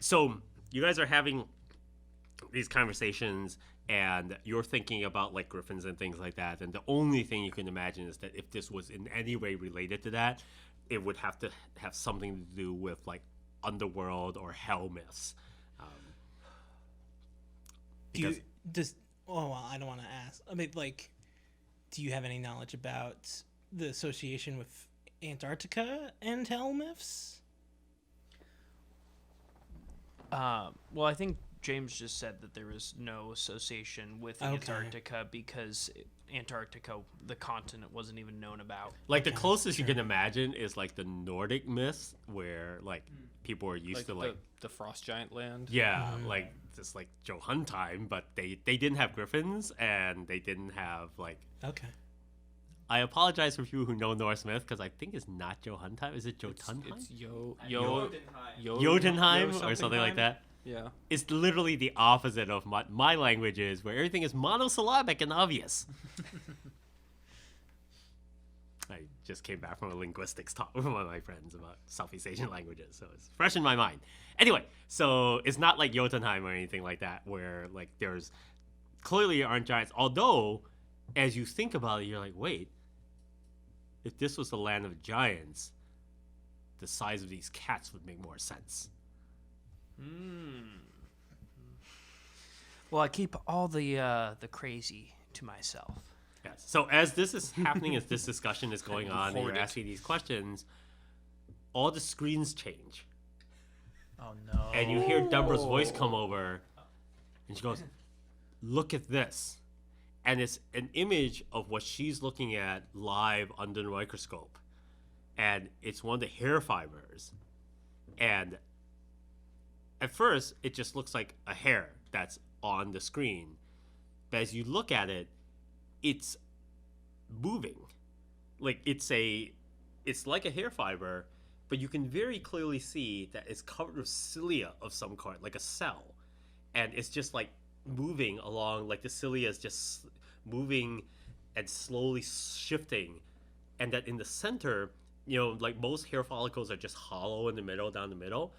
so you guys are having these conversations, and you're thinking about like griffins and things like that, and the only thing you can imagine is that if this was in any way related to that, it would have to have something to do with like underworld or hell myths. I don't want to ask. I mean, like, do you have any knowledge about the association with Antarctica and hell myths? Well, I think James just said that there is no association with Antarctica because Antarctica, the continent, wasn't even known about. Like the closest you can imagine is like the Nordic myths, where like people are used to like the frost giant land. Yeah, like just like Jotunheim, but they didn't have griffins and they didn't have like. Okay. I apologize for people who know Norse myth because I think it's not Jotunheim. Is it Jotunheim? It's Jotunheim or something like that. Yeah. It's literally the opposite of my languages, where everything is monosyllabic and obvious. I just came back from a linguistics talk with one of my friends about Southeast Asian languages, so it's fresh in my mind. Anyway, so it's not like Jotunheim or anything like that, where like there's clearly aren't giants. Although, as you think about it, you're like, wait, if this was the land of giants, the size of these cats would make more sense. Well, I keep all the crazy to myself. Yes. So as this is happening, as this discussion is going on, and you're asking these questions, all the screens change. Oh no! And you hear Deborah's voice come over, and she goes, "Look at this," and it's an image of what she's looking at live under the microscope, and it's one of the hair fibers, and at first it just looks like a hair that's on the screen, but as you look at it, it's moving. Like it's like a hair fiber, but you can very clearly see that it's covered with cilia of some kind, like a cell, and it's just like moving along, like the cilia is just moving and slowly shifting, and that in the center, like most hair follicles are just hollow in the middle, down the middle.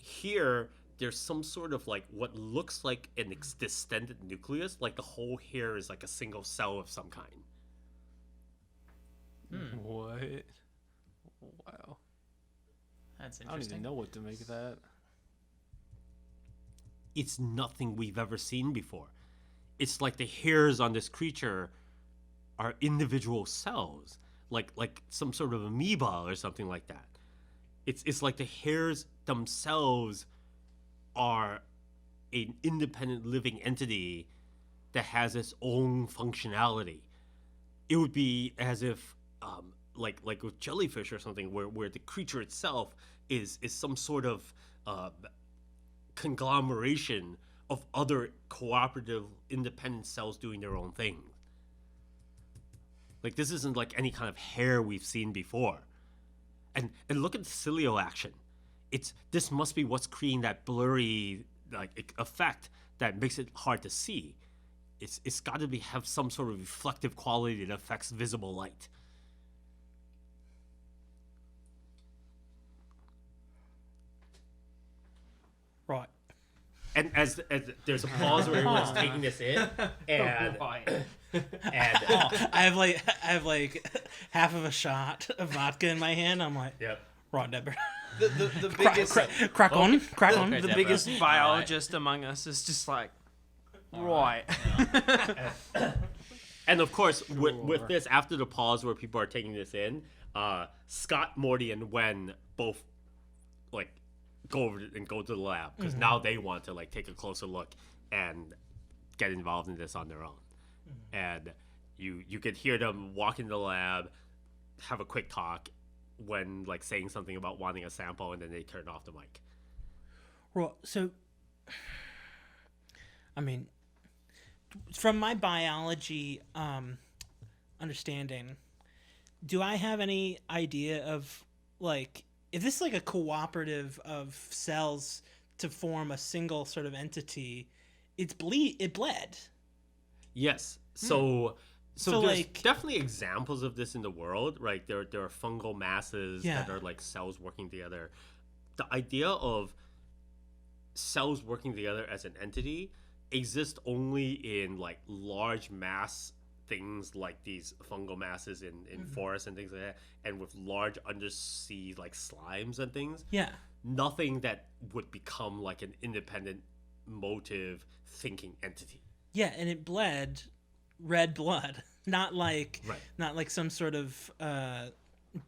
Here there's some sort of like what looks like an distended nucleus, like the whole hair is like a single cell of some kind. What? Wow. That's interesting. I don't even know what to make of that. It's nothing we've ever seen before. It's like the hairs on this creature are individual cells, like some sort of amoeba or something like that. It's like the hairs themselves are an independent living entity that has its own functionality. It would be as if like with jellyfish or something, where the creature itself is some sort of conglomeration of other cooperative independent cells doing their own thing. Like this isn't like any kind of hair we've seen before. And look at the cilio action. This must be what's creating that blurry like effect that makes it hard to see. It's got to have some sort of reflective quality that affects visible light. Right. And as there's a pause where everyone's taking this in, and I have like half of a shot of vodka in my hand. I'm like, yep. Right, Deborah. The biggest Crack on. The Deborah. biggest biologist among us is just like, right. And of course, with this, after the pause where people are taking this in, Scott, Morty, and Wen both like go over and go to the lab because now they want to like take a closer look and get involved in this on their own. And you could hear them walk into the lab, have a quick talk, when like saying something about wanting a sample, and then they turn off the mic. Right. So, I mean, from my biology understanding, do I have any idea of like if this is like a cooperative of cells to form a single sort of entity? It bled. Yes. So there's like definitely examples of this in the world, right? There are fungal masses Yeah. that are like cells working together. The idea of cells working together as an entity exist only in like large mass things like these fungal masses in forests and things like that, and with large undersea like slimes and things. Yeah. Nothing that would become like an independent motive thinking entity. Yeah, and it bled red blood, not like some sort of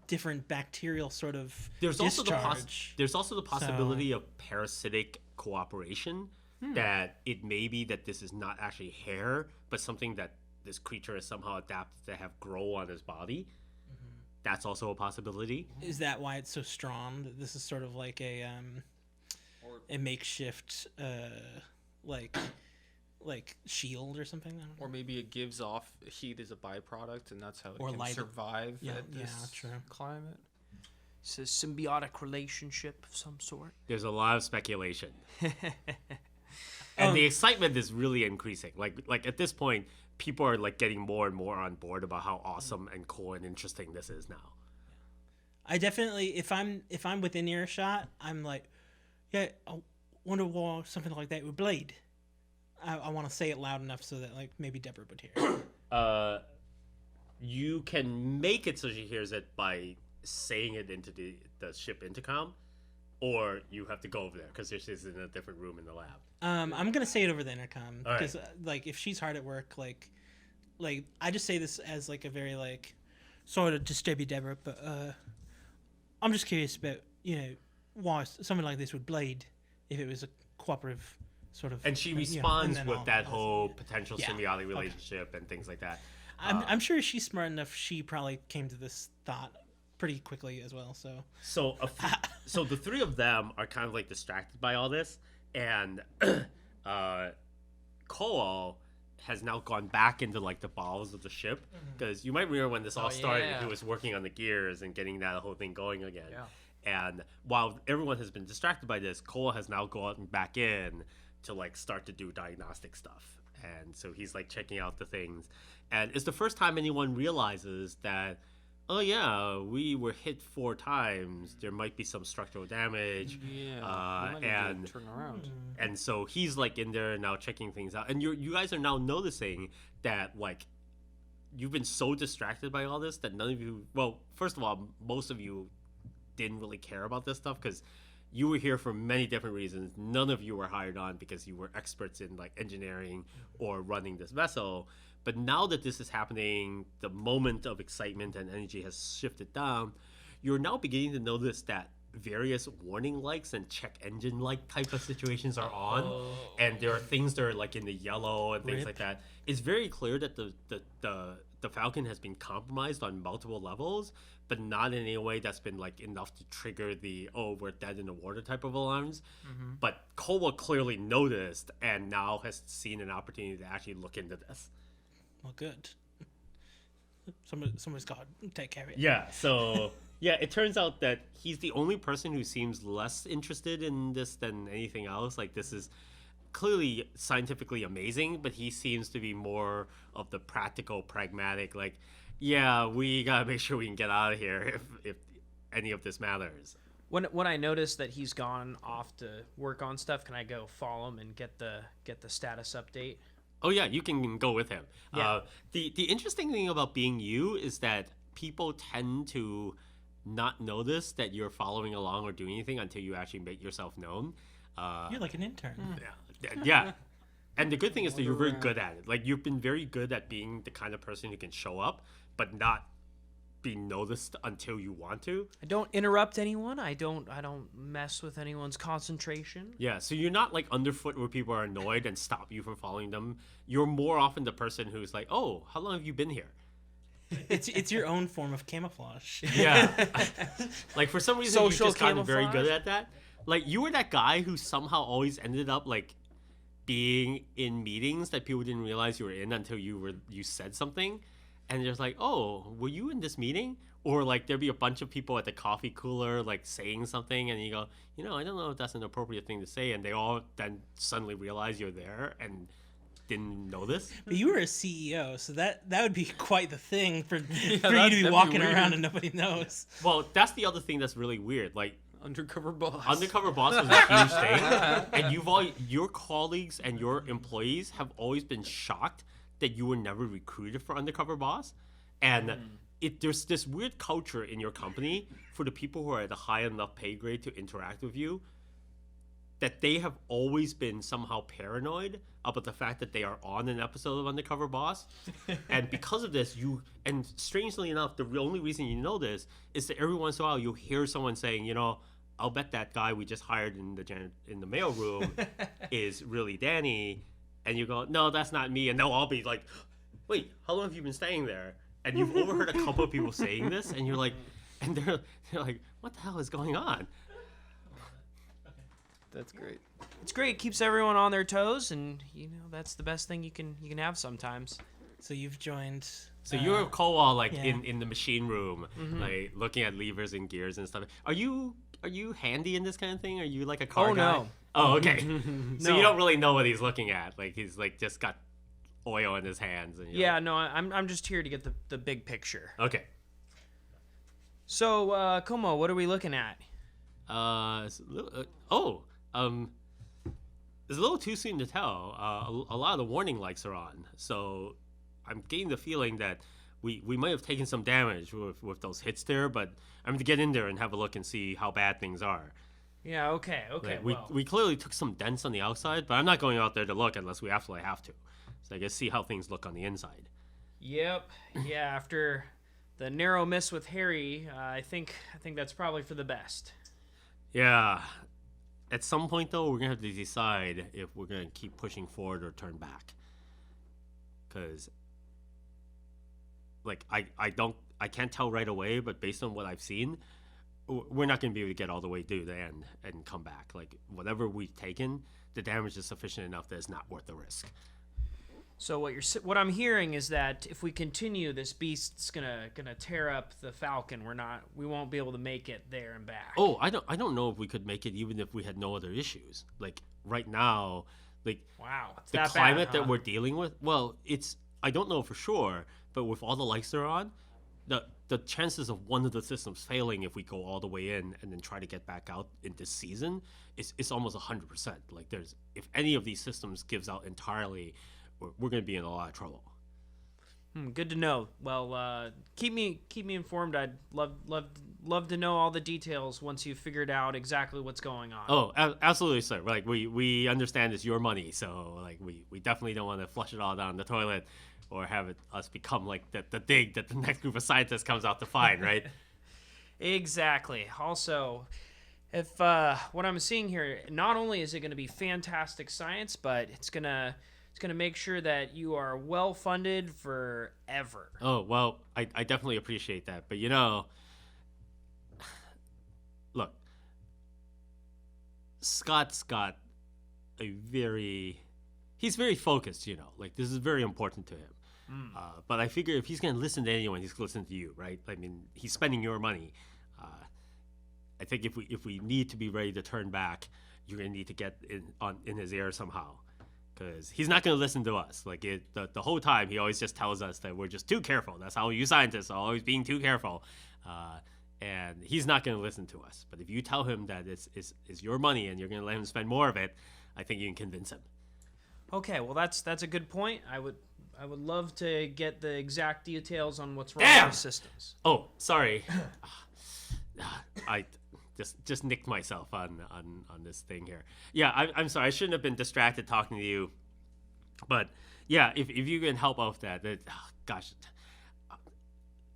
different bacterial sort of There's discharge. also the possibility of parasitic cooperation, that it may be that this is not actually hair, but something that this creature has somehow adapted to have grow on his body. That's also a possibility. Is that why it's so strong? That this is sort of like a makeshift like shield or something? I don't know. Or maybe it gives off heat as a byproduct, and that's how it Or can light. survive Yeah, at this true. climate. It's a symbiotic relationship of some sort. There's a lot of speculation. And the excitement is really increasing. Like at this point, people are like getting more and more on board about how awesome and cool and interesting this is now. I definitely, if I'm within earshot, I'm like, yeah, I wonder why something like that would bleed. I want to say it loud enough so that like maybe Deborah would hear. You can make it so she hears it by saying it into the ship intercom, or you have to go over there because she's in a different room in the lab. I'm gonna say it over the intercom All right. because like if she's hard at work, like I just say this as like a very like sort of disturb you, Deborah, but I'm just curious about why something like this would bleed if it was a cooperative sort of. And she responds with that whole potential symbiotic relationship and things like that. I'm sure she's smart enough. She probably came to this thought pretty quickly as well. So So the three of them are kind of like distracted by all this, and Cole has now gone back into like the bowels of the ship, because you might remember when this all started, yeah. he was working on the gears and getting that whole thing going again. And while everyone has been distracted by this, Cole has now gone back in to like start to do diagnostic stuff, and so he's like checking out the things, and it's the first time anyone realizes that, oh yeah, we were hit 4 times. There might be some structural damage. Yeah, and turn around. and so he's like in there now checking things out. And you guys are now noticing that like you've been so distracted by all this that none of you. Well, first of all, most of you didn't really care about this stuff because you were here for many different reasons. None of you were hired on because you were experts in like engineering or running this vessel. But now that this is happening, the moment of excitement and energy has shifted down. You're now beginning to notice that various warning lights and check engine light type of situations are on, and there are things that are like in the yellow and things like that. It's very clear that the Falcon has been compromised on multiple levels, but not in any way that's been like enough to trigger the we're dead in the water type of alarms. But Kowa clearly noticed and now has seen an opportunity to actually look into this. well, good. Somebody's got to take care of it. Yeah, so yeah, it turns out that he's the only person who seems less interested in this than anything else. Like, this is clearly scientifically amazing, but he seems to be more of the practical, pragmatic, like, yeah, we gotta make sure we can get out of here if any of this matters. When I notice that he's gone off to work on stuff, can I go follow him and get the status update? Oh yeah, you can go with him. Yeah. The interesting thing about being you is that people tend to not notice that you're following along or doing anything until you actually make yourself known. You're like an intern. Yeah. And the good thing is that you're very good at it. Like, you've been very good at being the kind of person who can show up, but not be noticed until you want to. I don't interrupt anyone. I don't mess with anyone's concentration. Yeah, so you're not like underfoot where people are annoyed and stop you from following them. You're more often the person who's like, oh, how long have you been here? It's your own form of camouflage. Yeah. Like, for some reason, Social you've just gotten very camouflage? good at that. Like, you were that guy who somehow always ended up like being in meetings that people didn't realize you were in until you said something, and there's like, oh, were you in this meeting? Or like there'd be a bunch of people at the coffee cooler like saying something, and you go, I don't know if that's an appropriate thing to say, and they all then suddenly realize you're there and didn't know this. But you were a CEO, so that would be quite the thing for you to be that'd be walking weird. around and nobody knows. Well, that's the other thing that's really weird. Like, Undercover boss. Undercover boss was a huge thing, and your colleagues and your employees have always been shocked that you were never recruited for undercover boss, and there's this weird culture in your company for the people who are at a high enough pay grade to interact with you, that they have always been somehow paranoid about the fact that they are on an episode of Undercover Boss. And because of this, and strangely enough, the only reason you know this is that every once in a while you'll hear someone saying, I'll bet that guy we just hired in the mail room is really Danny. And you go, no, that's not me. And they'll all be like, wait, how long have you been staying there? And you've overheard a couple of people saying this, and you're like, and they're like, what the hell is going on? That's great. It's great. It keeps everyone on their toes, and that's the best thing you can have sometimes. So you've joined. So you're a Kowal, in the machine room, like looking at levers and gears and stuff. Are you handy in this kind of thing? Are you like a car guy? No. Oh, okay. So No. you don't really know what he's looking at. Like he's like just got oil in his hands. And Yeah, no, I'm just here to get the big picture. Okay. So, Como, what are we looking at? It's a little too soon to tell. A lot of the warning lights are on, so I'm getting the feeling that we might have taken some damage with those hits there. But I'm going to get in there and have a look and see how bad things are. Yeah, okay. Like, we clearly took some dents on the outside, but I'm not going out there to look unless we absolutely have to. So I guess see how things look on the inside. Yep. Yeah, after the narrow miss with Harry, I think that's probably for the best. Yeah. At some point, though, we're going to have to decide if we're going to keep pushing forward or turn back. Because, I can't tell right away, but based on what I've seen, we're not going to be able to get all the way to the end and come back. Like, whatever we've taken, the damage is sufficient enough that it's not worth the risk. So what I'm hearing is that if we continue, this beast's gonna tear up the Falcon. We won't be able to make it there and back. Oh, I don't know if we could make it even if we had no other issues. Like right now, Wow, it's the that climate bad, huh? that we're dealing with. Well, I don't know for sure, but with all the lights that are on, the chances of one of the systems failing if we go all the way in and then try to get back out in this season is almost 100%. Like if any of these systems gives out entirely, we're going to be in a lot of trouble. Good to know. Well, keep me informed. I'd love to know all the details once you've figured out exactly what's going on. Oh, absolutely, sir. Like we understand it's your money, so like we definitely don't want to flush it all down the toilet or have us become like the dig that the next group of scientists comes out to find, right? Exactly. Also, if what I'm seeing here, not only is it going to be fantastic science, but it's gonna make sure that you are well funded forever. Oh, well, I definitely appreciate that. But, look, Scott's got he's very focused, like this is very important to him. But I figure if he's going to listen to anyone, he's going to listen to you, right? I mean, he's spending your money. I think if we need to be ready to turn back, you're going to need to get in his ear somehow. Because he's not going to listen to us. Like the whole time, he always just tells us that we're just too careful. That's how you scientists are always being too careful. And he's not going to listen to us. But if you tell him that it's your money and you're going to let him spend more of it, I think you can convince him. Okay, well that's a good point. I would love to get the exact details on what's wrong Damn! with the systems. Oh, sorry. I just nicked myself on this thing here. Yeah, I'm sorry. I shouldn't have been distracted talking to you. But yeah, if you can help out with that, gosh.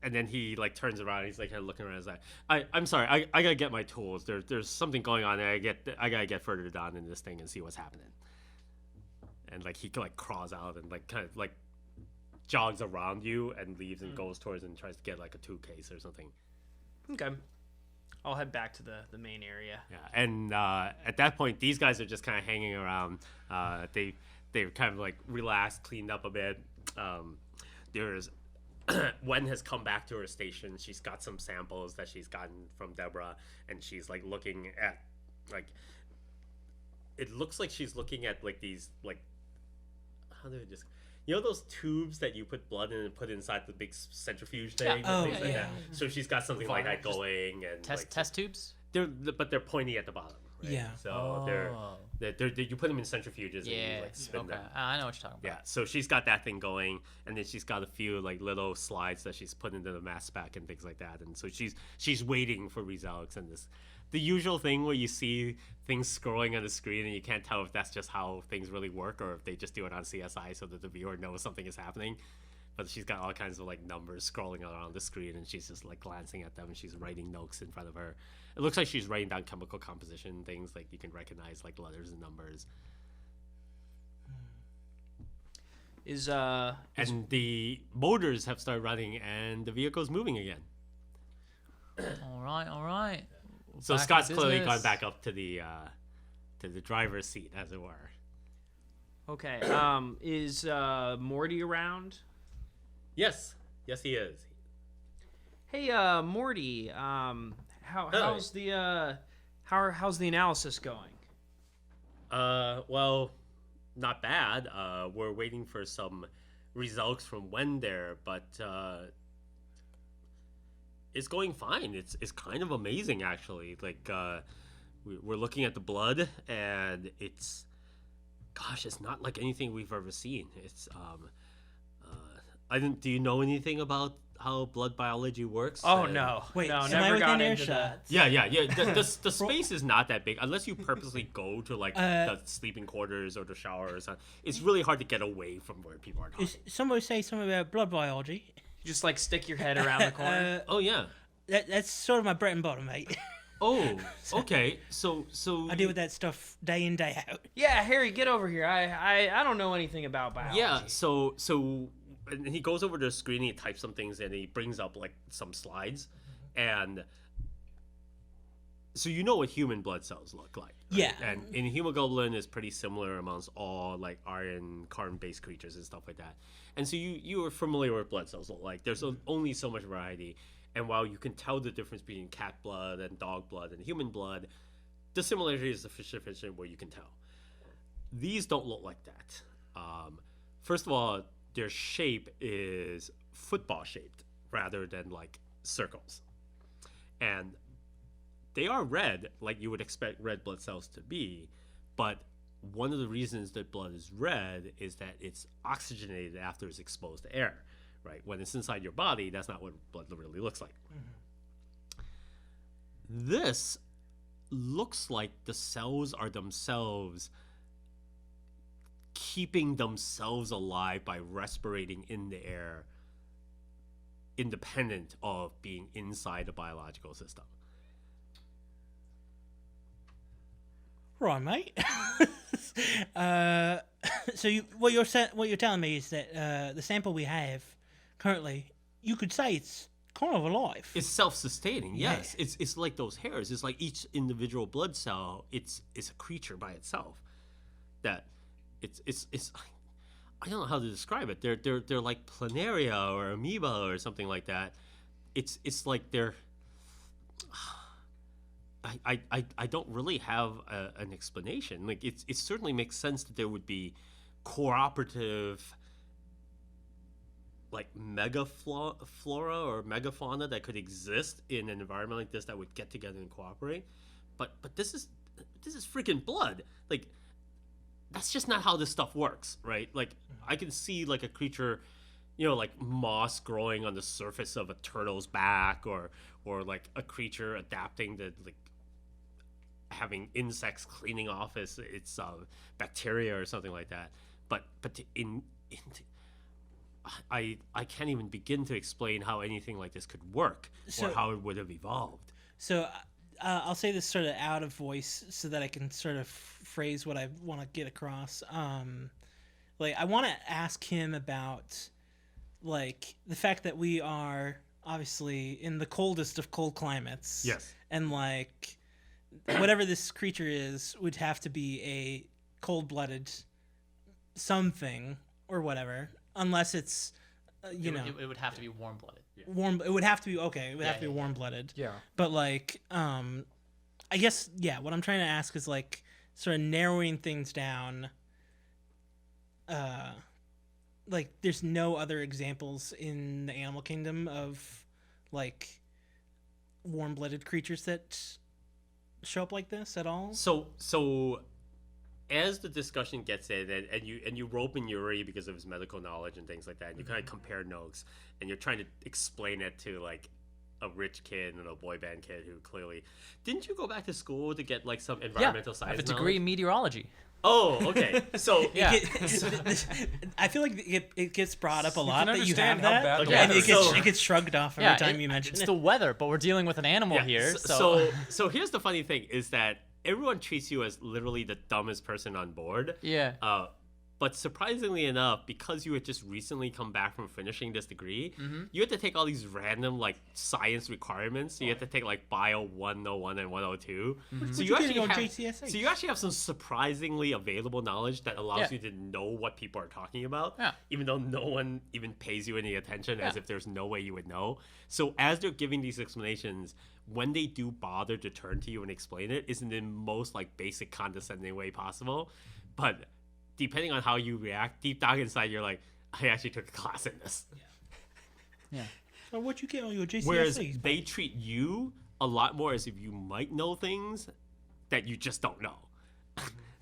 And then he like turns around. And he's like kind of looking around. He's like, I'm sorry. I gotta get my tools. There's something going on there. I gotta get further down in this thing and see what's happening. And like he like crawls out and like kind of like jogs around you and leaves and goes towards and tries to get like a tool case or something. Okay. I'll head back to the main area. Yeah, and at that point, these guys are just kind of hanging around. They've kind of like relaxed, cleaned up a bit. There's Wen has come back to her station. She's got some samples that she's gotten from Deborah, and she's like looking at like. It looks like she's looking at like these like. How do I just? Those tubes that you put blood in and put inside the big centrifuge thing? Oh, and things like yeah. that? So she's got something like that going. And Test tubes? they're pointy at the bottom. Right? Yeah. So they're you put them in centrifuges and Yeah. you like spin Okay. them. I know what you're talking Yeah, about. so she's got that thing going, and then she's got a few like little slides that she's put into the mass spec and things like that, and so she's waiting for results and the usual thing where you see things scrolling on the screen and you can't tell if that's just how things really work or if they just do it on CSI so that the viewer knows something is happening. But she's got all kinds of like numbers scrolling around the screen, and she's just like glancing at them, and she's writing notes in front of her. It looks like she's writing down chemical composition things like you can recognize like letters and numbers. And the motors have started running and the vehicle's moving again. All right. So Back in Scott's clearly business. gone back up to the driver's seat, as it were. Okay. Is Morty around? Yes, he is. Hey, Morty. How's the how's the analysis going? Well, not bad. We're waiting for some results from when there, but it's going fine. It's kind of amazing, actually. Like, we're looking at the blood, and it's not like anything we've ever seen. It's do you know anything about how blood biology works? Oh no! Wait, no, am never I got within into that. earshot? Yeah. The space is not that big unless you purposely go to like the sleeping quarters or the shower or something. It's really hard to get away from where people are talking. Somebody say something about blood biology. You just like stick your head around the corner. Oh yeah. That's sort of my bread and butter, mate. Oh, okay. So I deal with that stuff day in, day out. Yeah, Harry, get over here. I don't know anything about biology. yeah. So and he goes over to the screen. He types some things and he brings up like some slides, and so you know what human blood cells look like. Right? Yeah. And hemoglobin is pretty similar amongst all like iron carbon-based creatures and stuff like that. And so you are familiar with blood cells look like. There's only so much variety. And while you can tell the difference between cat blood and dog blood and human blood, the similarity is sufficient where you can tell. These don't look like that. First of all, their shape is football shaped rather than like circles. And they are red, like you would expect red blood cells to be, but one of the reasons that blood is red is that it's oxygenated after it's exposed to air. Right? When it's inside your body, that's not what blood really looks like. This looks like the cells are themselves keeping themselves alive by respirating in the air, independent of being inside a biological system. Right, mate. So what you're telling me is that the sample we have currently, you could say it's kind of alive. It's self-sustaining, yes. It's like those hairs. It's like each individual blood cell. It's a creature by itself. That it's I don't know how to describe it. They're like planaria or amoeba or something like that. It's like they're. I don't really have an explanation. Like it certainly makes sense that there would be cooperative, like megaflora or megafauna that could exist in an environment like this that would get together and cooperate. But this is freaking blood. Like that's just not how this stuff works, right? Like I can see like a creature, like moss growing on the surface of a turtle's back, or like a creature adapting to like having insects cleaning off its bacteria or something like that. But I can't even begin to explain how anything like this could work or how it would have evolved. So I'll say this sort of out of voice so that I can sort of phrase what I want to get across. Like I want to ask him about like the fact that we are obviously in the coldest of cold climates. Yes. And like whatever this creature is would have to be a cold-blooded something or whatever, unless it's It would have to be warm-blooded. warm. It would have to be okay. It would have to be warm-blooded. Yeah. But like, I guess what I'm trying to ask is like sort of narrowing things down. Like, there's no other examples in the animal kingdom of like warm-blooded creatures that show up like this at all? So as the discussion gets in, and you rope in Yuri because of his medical knowledge and things like that, and you kind of compare notes, and you're trying to explain it to like a rich kid and a boy band kid who clearly didn't you go back to school to get like some environmental I science have a degree in meteorology. Oh, okay. So Yeah. I feel like it gets brought up a lot that you understand have how that, bad the and weather is. it gets shrugged off every time you mention it's it. the weather, but we're dealing with an animal yeah, here. so here's the funny thing is that everyone treats you as literally the dumbest person on board. yeah. But surprisingly enough, because you had just recently come back from finishing this degree, you had to take all these random like science requirements. So you had to take like Bio 101 and 102. So you actually have JCSA? so you actually have some surprisingly available knowledge that allows Yeah. you to know what people are talking about, Yeah. even though no one even pays you any attention, as Yeah. if there's no way you would know. So as they're giving these explanations, when they do bother to turn to you and explain it, is in the most like basic condescending way possible. But depending on how you react, deep down inside, you're like, I actually took a class in this. Yeah. So what you get on your JCSA? Whereas they treat you a lot more as if you might know things that you just don't know.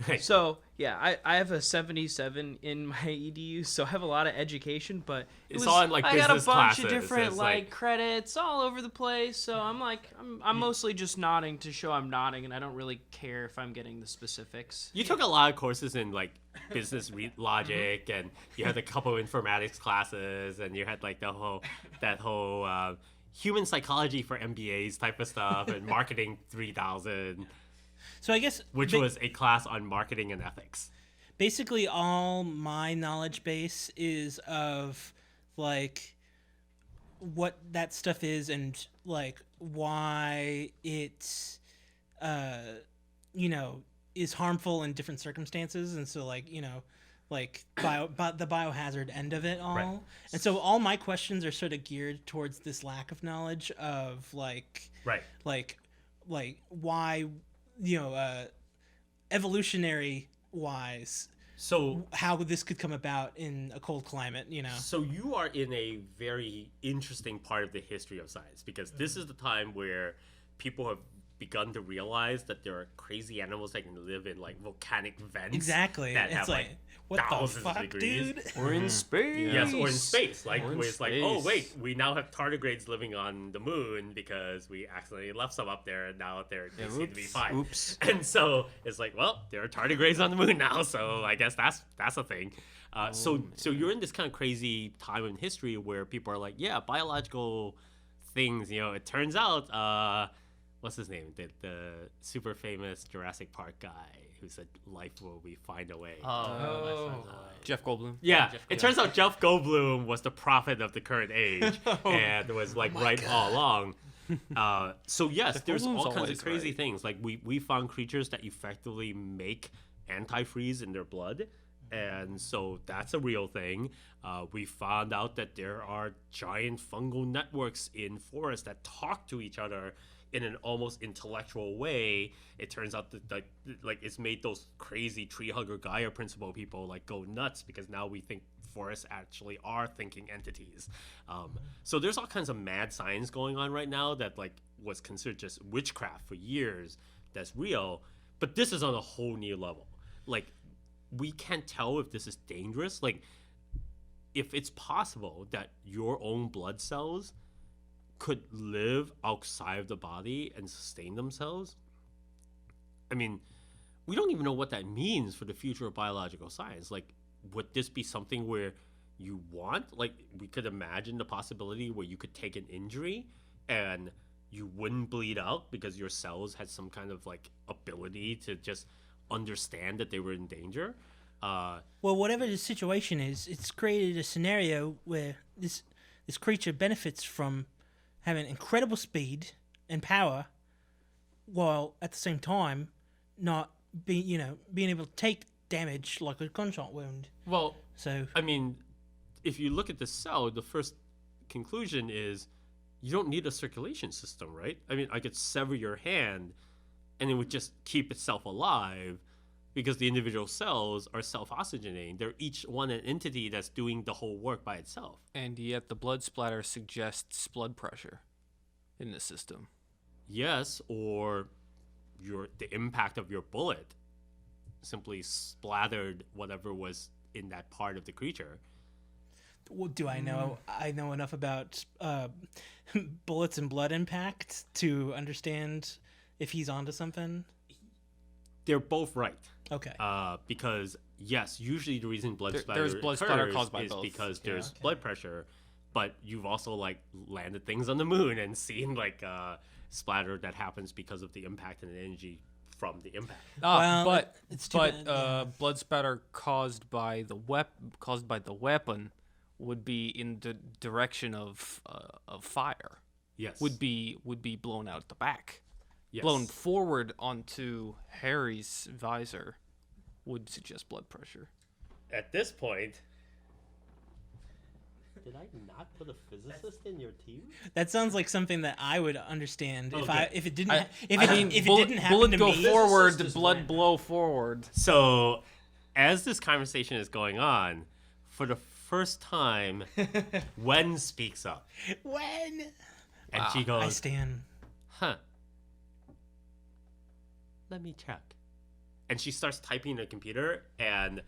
Like, So yeah, I have a 77 in my EDU, so I have a lot of education, but It's all in, like, I got a business bunch classes. of different It's like credits all over the place. So I'm mostly just nodding to show I'm nodding, and I don't really care if I'm getting the specifics. you took a lot of courses in like business logic, and you had a couple of informatics classes, and you had like that whole human psychology for MBAs type of stuff, and marketing 3000. So I guess Which was a class on marketing and ethics. basically all my knowledge base is of like what that stuff is and like why it is harmful in different circumstances, and so like like the biohazard end of it all. Right. And so all my questions are sort of geared towards this lack of knowledge of like Right. like why evolutionary wise So how this could come about in a cold climate, So you are in a very interesting part of the history of science, because this is the time where people have begun to realize that there are crazy animals that can live in like volcanic vents. Exactly. That It's have like, what the thousands of fuck, degrees. dude? We're in space. Yes, or in space. Like Or in where it's like, oh space. wait, we now have tardigrades living on the moon because we accidentally left some up there, and now they seem to be fine. Oops. And so it's like, well, there are tardigrades on the moon now, so I guess that's a thing. So you're in this kind of crazy time in history where people are like, yeah, biological things. It turns out, what's his name? The super famous Jurassic Park guy who said life will find a way. Jeff Goldblum. Yeah, it turns out Jeff Goldblum was the prophet of the current age and was like all along. So yes, there's Goldblum's all kinds of always crazy right. things. Like we found creatures that effectively make antifreeze in their blood, and so that's a real thing. We found out that there are giant fungal networks in forests that talk to each other in an almost intellectual way. It turns out that like it's made those crazy tree hugger Gaia principle people like go nuts, because now we think forests actually are thinking entities. So there's all kinds of mad science going on right now that like was considered just witchcraft for years. That's real, but this is on a whole new level. Like we can't tell if this is dangerous. Like if it's possible that your own blood cells could live outside of the body and sustain themselves. I mean, we don't even know what that means for the future of biological science. Like, would this be something where you want? Like, we could imagine the possibility where you could take an injury and you wouldn't bleed out because your cells had some kind of like ability to just understand that they were in danger. Well, whatever the situation is, it's created a scenario where this creature benefits from having incredible speed and power, while at the same time not being able to take damage like a gunshot wound. Well, So I mean, if you look at the cell, the first conclusion is you don't need a circulation system, right? I mean, I could sever your hand and it would just keep itself alive because the individual cells are self-oxygenating. They're each one an entity that's doing the whole work by itself. And yet the blood splatter suggests blood pressure in the system. Yes, or the impact of your bullet simply splattered whatever was in that part of the creature. Well, do I know? I know enough about bullets and blood impact to understand if he's onto something. They're both right. Okay. Because yes, usually the reason blood splatter there's blood splatter occurs caused by is both. because there's blood pressure, but you've also like landed things on the moon and seen like splatter that happens because of the impact and the energy from the impact. Well, it's too bad, yeah. Blood spatter caused by the weapon would be in the direction of fire. Yes. Would be blown out the back. Yes. Blown forward onto Harry's visor would suggest blood pressure. At this point, did I not put a physicist in your team? That sounds like something that I would understand if it didn't I happen bullet to go me. forward, Physicist is blood when? blow forward. So, as this conversation is going on, for the first time, Wen speaks up, When and she I goes, stand. "Huh? Let me check." And she starts typing in the computer, and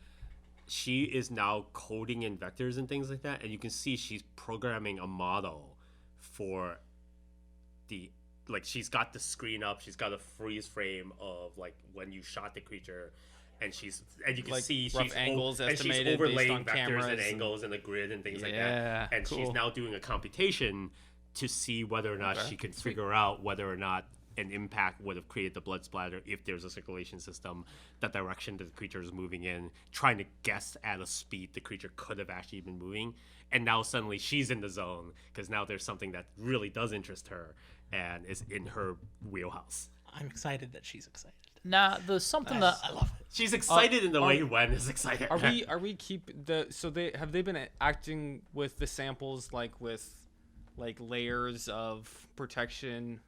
she is now coding in vectors and things like that. And you can see she's programming a model for the, like, she's got the screen up, she's got a freeze frame of like when you shot the creature, and you can Like see rough she's angles and she's estimated based overlaying on vectors cameras and and- angles and the grid and things like Yeah, that. And she's cool. now doing a computation to see whether or not she can figure out whether or not an impact would have created the blood splatter if there's a circulation system, the direction that the creature is moving in, trying to guess at a speed the creature could have actually been moving. And now suddenly she's in the zone because now there's something that really does interest her and is in her wheelhouse. I'm excited that she's excited. Now, there's something that I love it. She's excited in the way Wen is excited. Are we keep the so they have they been acting with the samples like with like layers of protection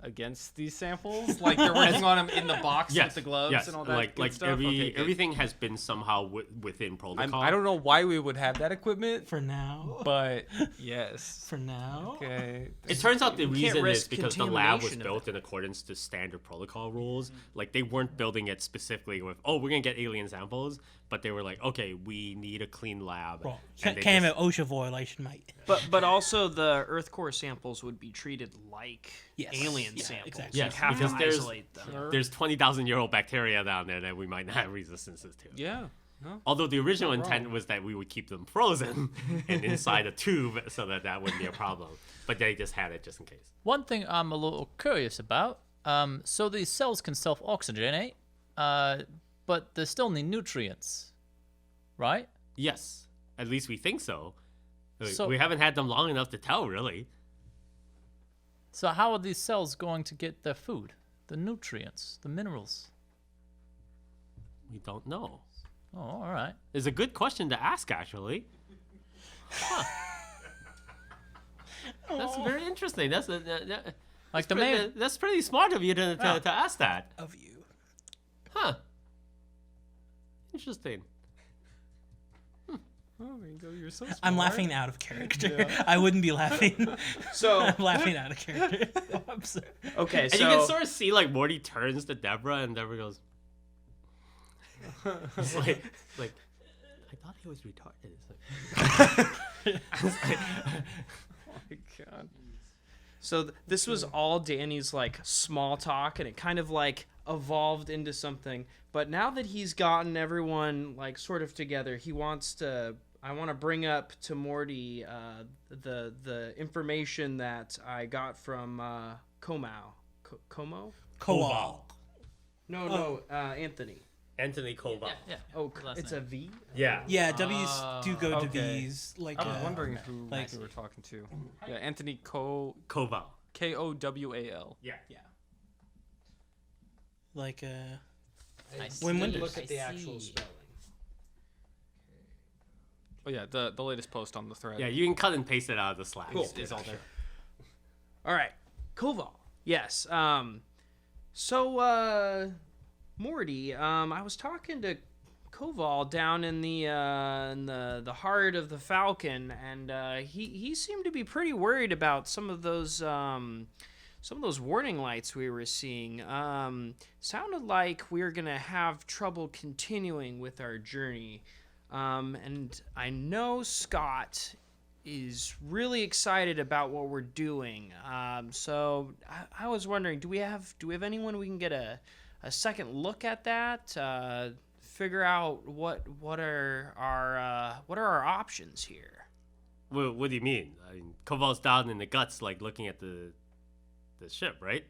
against these samples? Like they're working on them in the box with the gloves and all that like good stuff? every Okay, good. everything has been somehow within protocol. I don't know why we would have that equipment, For now. but yes. For now. Okay. It turns out the can't reason is risk because the lab was contamination of built in accordance to standard protocol rules. Like they weren't building it specifically with, oh, we're gonna get alien samples, but they were like, okay, we need a clean lab. Well, And they can't just- have an OSHA violation, mate. But also the Earth core samples would be treated like Yes. alien Yeah, samples. exactly. You'd Yes, have because to there's- isolate them. There's 20,000-year-old bacteria down there that we might not have resistances to. Yeah. No. Although the original intent was that we would keep them frozen and inside a tube so that wouldn't be a problem. But they just had it just in case. one thing I'm a little curious about. So these cells can self-oxygenate, but they still need nutrients, right? Yes, at least we think so. So- We haven't had them long enough to tell, really. So how are these cells going to get their food, the nutrients, the minerals? We don't know. Oh, all right. It's a good question to ask, actually. Huh. That's very interesting. Like the main. That's pretty smart of you to ask that. Of you. Huh. Interesting. Oh, Ringo, you're so smart. I'm laughing out of character. I wouldn't be laughing. So I'm laughing out of character. I'm sorry. okay, And so you can sort of see like Morty turns to Deborah, and Deborah goes, it's like, I thought he was retarded. It's like, Oh my God. So this was all Danny's like small talk, and it kind of like evolved into something. But now that he's gotten everyone like sort of together, he wants to. I want to bring up to Morty the information that I got from Como. Koal. No, Anthony. Anthony Koval. Yeah. Oh, Last it's name. a V. Yeah. Yeah, W's do go to okay. V's. Like I was wondering who like- you were talking to. Yeah, Anthony Kowal. Koval. Yeah. Yeah. like I When see, Look at I the actual see. spelling. Oh yeah, the latest post on the thread. Yeah, you can cut and paste it out of the Slack. Cool. is all there. All right, Koval. Yes. So Morty, I was talking to Koval down in the heart of the Falcon, and he seemed to be pretty worried about some of those those warning lights we were seeing sounded like we were gonna have trouble continuing with our journey. And I know Scott is really excited about what we're doing. So I was wondering, do we have anyone we can get a second look at that? Figure out what are our options here? Well, what do you mean? I mean, Koval's down in the guts, like looking at the ship, right?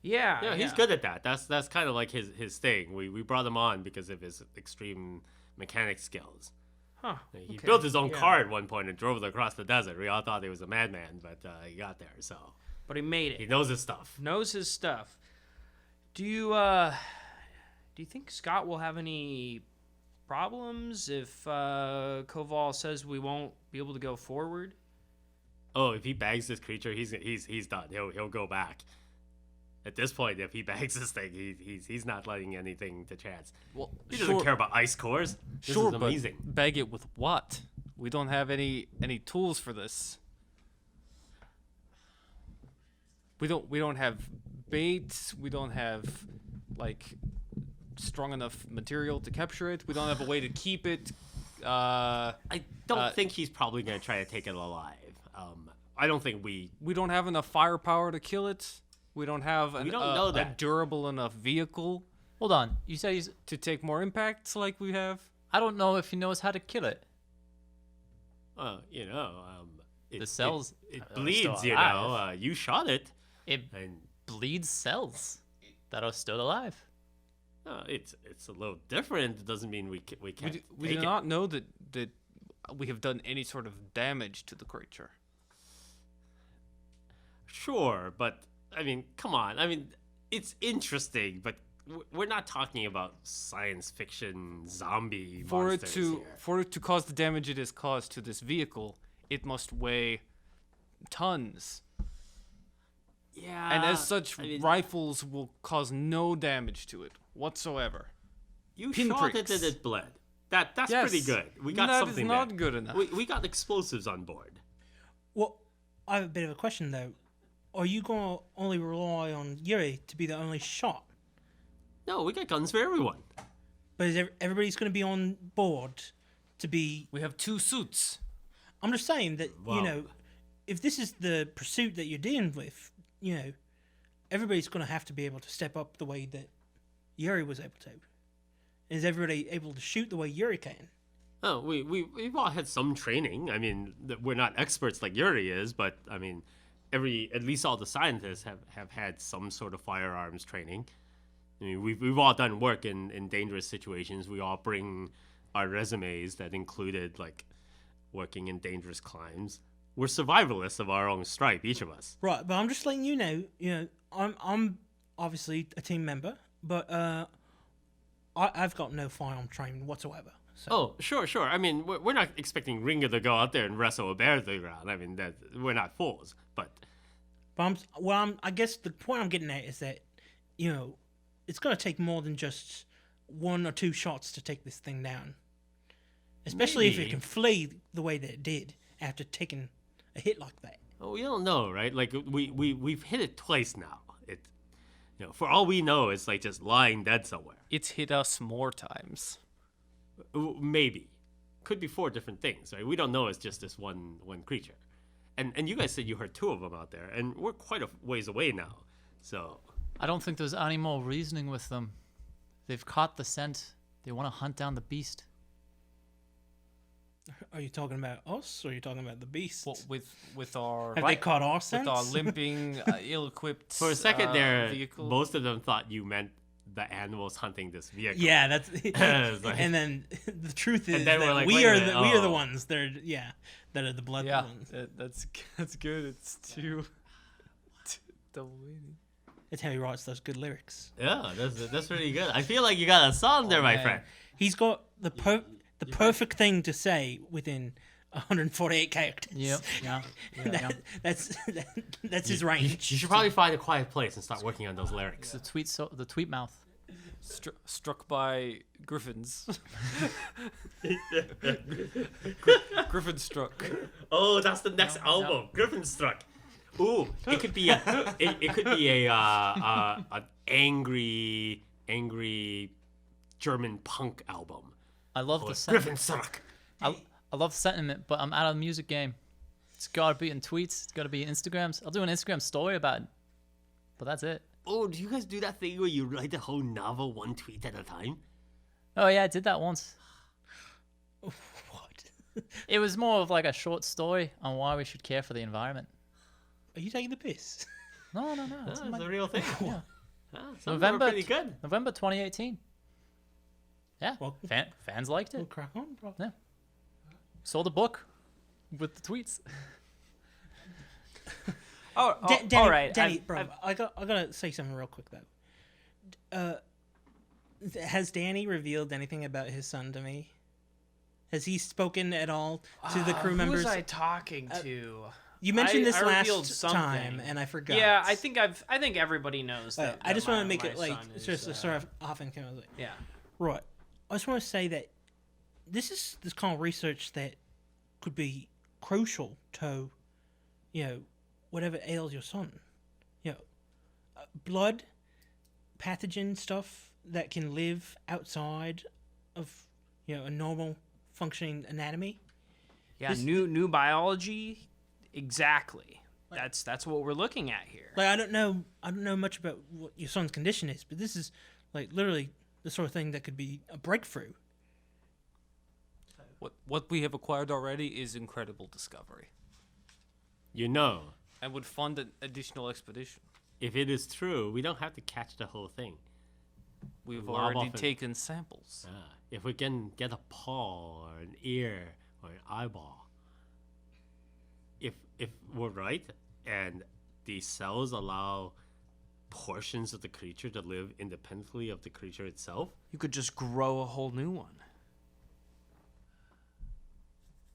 Yeah, He's good at that. That's kind of like his thing. We brought him on because of his extreme mechanic skills. Huh. He okay. built his own Yeah. car at one point and drove it across the desert. We all thought he was a madman, but he got there. So But he made it. he knows his stuff. Knows his stuff. Do you think Scott will have any problems if Koval says we won't be able to go forward? Oh, if he bags this creature, he's done. He'll go back. At this point, if he bags this thing, he's not letting anything to chance. Well, He doesn't care about ice cores. This Sure, is amazing. but bag it with what? We don't have any tools for this. We don't have bait. We don't have like strong enough material to capture it. We don't have a way to keep it. I don't think he's probably going to try to take it alive. I don't think we don't have enough firepower to kill it. We don't have We don't know a that. durable enough vehicle Hold on. You said he's. to take more impacts like we have. I don't know if he knows how to kill it. it, The cells It are still bleeds, you alive. know. You shot it, It and bleeds cells that are still alive. it's a little different. It doesn't mean we can't. We take do it. not know that we have done any sort of damage to the creature. Sure, but I mean, come on. I mean, it's interesting, but we're not talking about science fiction zombie For it monsters to here. for it to cause the damage it has caused to this vehicle, it must weigh tons. Yeah, And as such, I mean, rifles will cause no damage to it whatsoever. you shot pinpricks. it and it bled. That's Yes, pretty good. We got that something is not there. good enough. We got explosives on board. Well, I have a bit of a question though. Are you gonna only rely on Yuri to be the only shot? No, we got guns for everyone. But is everybody's gonna be on board to be? We have 2 suits. I'm just saying that Wow. if this is the pursuit that you're dealing with, everybody's gonna have to be able to step up the way that Yuri was able to. Is everybody able to shoot the way Yuri can? Oh, we've all had some training. I mean, we're not experts like Yuri is, but I mean, at least all the scientists have had some sort of firearms training. I mean, we've all done work in dangerous situations. We all bring our resumes that included like working in dangerous climes. We're survivalists of our own stripe, each of us. Right, but I'm just letting you know. I'm obviously a team member, but I've got no firearm training whatsoever. So. Oh, sure. I mean, we're not expecting Ringo to go out there and wrestle a bear to the ground. I mean, we're not fools, but I guess the point I'm getting at is that, it's going to take more than just 1 or 2 shots to take this thing down. Especially if it Maybe. can flee the way that it did after taking a hit like that. oh, we don't know, right? Like we've hit it twice now. For all we know, it's like just lying dead somewhere. It's hit us more times. Maybe, could be 4 different things, right? We don't know. It's just this one creature. And you guys said you heard 2 of them out there, and we're quite a ways away now. So I don't think there's any more reasoning with them. They've caught the scent. They want to hunt down the beast. Are you talking about us or are you talking about the beast? Well, with our Have they caught our with sense? our limping, ill-equipped for a second there, vehicle. most of them thought you meant the animals hunting this vehicle. Yeah, that's. It's like- and then the truth is And then we're that like, we wait a are minute, we are the oh. ones that are the blood Yeah, ones. that's good. It's two double meaning. That's how he writes those good lyrics. Yeah, that's pretty good. I feel like you got a song there, my man. friend. He's got the perfect thing to say within 148 characters. Yep. Yeah. That's his range. You should probably find a quiet place and start working on those lyrics. The tweet mouth. Struck by griffins. Griffin struck. Oh, that's the next album, Griffin Struck. Ooh, it could be an angry German punk album. I love the Called sentiment. Griffin I love sentiment, but I'm out of the music game. It's got to be in tweets. It's got to be in Instagrams. I'll do an Instagram story about it, but that's it. Oh, do you guys do that thing where you write the whole novel one tweet at a time? Oh yeah, I did that once. What? It was more of like a short story on why we should care for the environment. Are you taking the piss? No. That's a real thing. Yeah. Some of them are November, pretty good. November 2018. Yeah, Well- fans liked We'll it. crack on, bro. Yeah. Sold a book with the tweets. Danny, all right. Danny, bro, I gotta say something real quick though. Has Danny revealed anything about his son to me? Has he spoken at all to the crew Who members? was I talking to? You mentioned this I revealed last something. time, and I forgot. Yeah, I think everybody knows that. I just want want to make it my like son is, just sort of often kind of like yeah. right. I just want to say that this kind of research that could be crucial to, whatever ails your son. Blood, pathogen stuff that can live outside of, a normal functioning anatomy. Yeah, This- new biology. Exactly. That's what we're looking at here. Like I don't know much about what your son's condition is, but this is like literally the sort of thing that could be a breakthrough. What we have acquired already is incredible discovery, and would fund an additional expedition. If it is true, we don't have to catch the whole thing. We've Lob already off it. taken samples. If we can get a paw or an ear or an eyeball, if we're right and these cells allow portions of the creature to live independently of the creature itself, You could just grow a whole new one.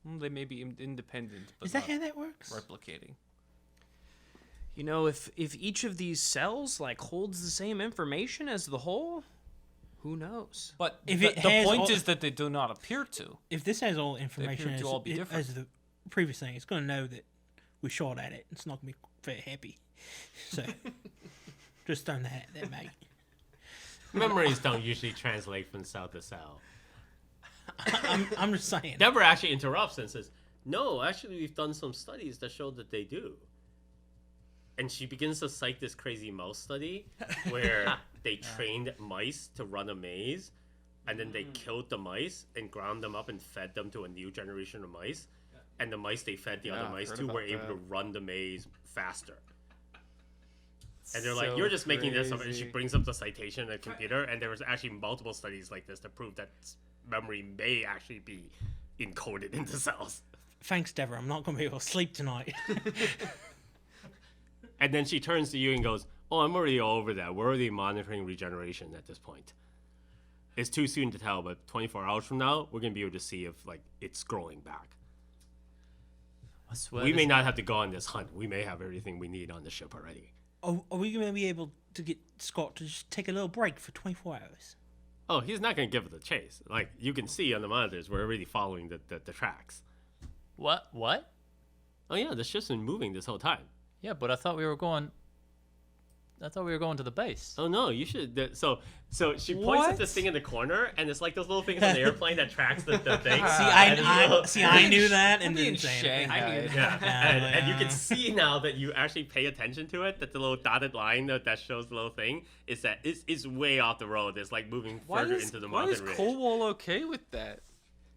They may be independent, but Is that not how that works? replicating. If each of these cells holds the same information as the whole, who knows? But If the, it the has point all- is that they do not appear to. If this has all information appear to all be different. as the previous thing, it's going to know that we shot at it. It's not going to be very happy. So, just don't that mate. memories don't usually translate from cell to cell. I'm just saying. Deborah actually interrupts and says, "No, actually, we've done some studies that show that they do." And she begins to cite this crazy mouse study where they trained mice to run a maze, and then they killed the mice and ground them up and fed them to a new generation of mice. And the mice they fed the other mice heard to were about able to that. run the maze faster. And they're like, So "You're just making this up." And she crazy. brings up the citation in a computer, and there was actually multiple studies like this to prove that memory may actually be encoded into cells. Thanks, Deborah. I'm not going to be able to sleep tonight. And then she turns to you and goes, "Oh, I'm already over that. We're already monitoring regeneration at this point. It's too soon to tell, but 24 hours from now, we're going to be able to see if it's growing back. I swear. We this- may not have to go on this hunt. We may have everything we need on the ship already." Are we going to be able to get Scott to just take a little break for 24 hours? Oh, he's not going to give it a chase. Like, you can see on the monitors, we're already following the tracks. What? Oh, yeah, the ship's been moving this whole time. Yeah, but I thought we were going to the base. Oh, no, you should. So she points at this thing in the corner, and it's like those little things on the airplane that tracks the thing. I knew that and Being didn't say anything. Shanghai. Yeah, and you can see now that you actually pay attention to it, that the little dotted line that shows the little thing is way off the road. It's like moving further into the why is mountain ridge. Colwell okay with that?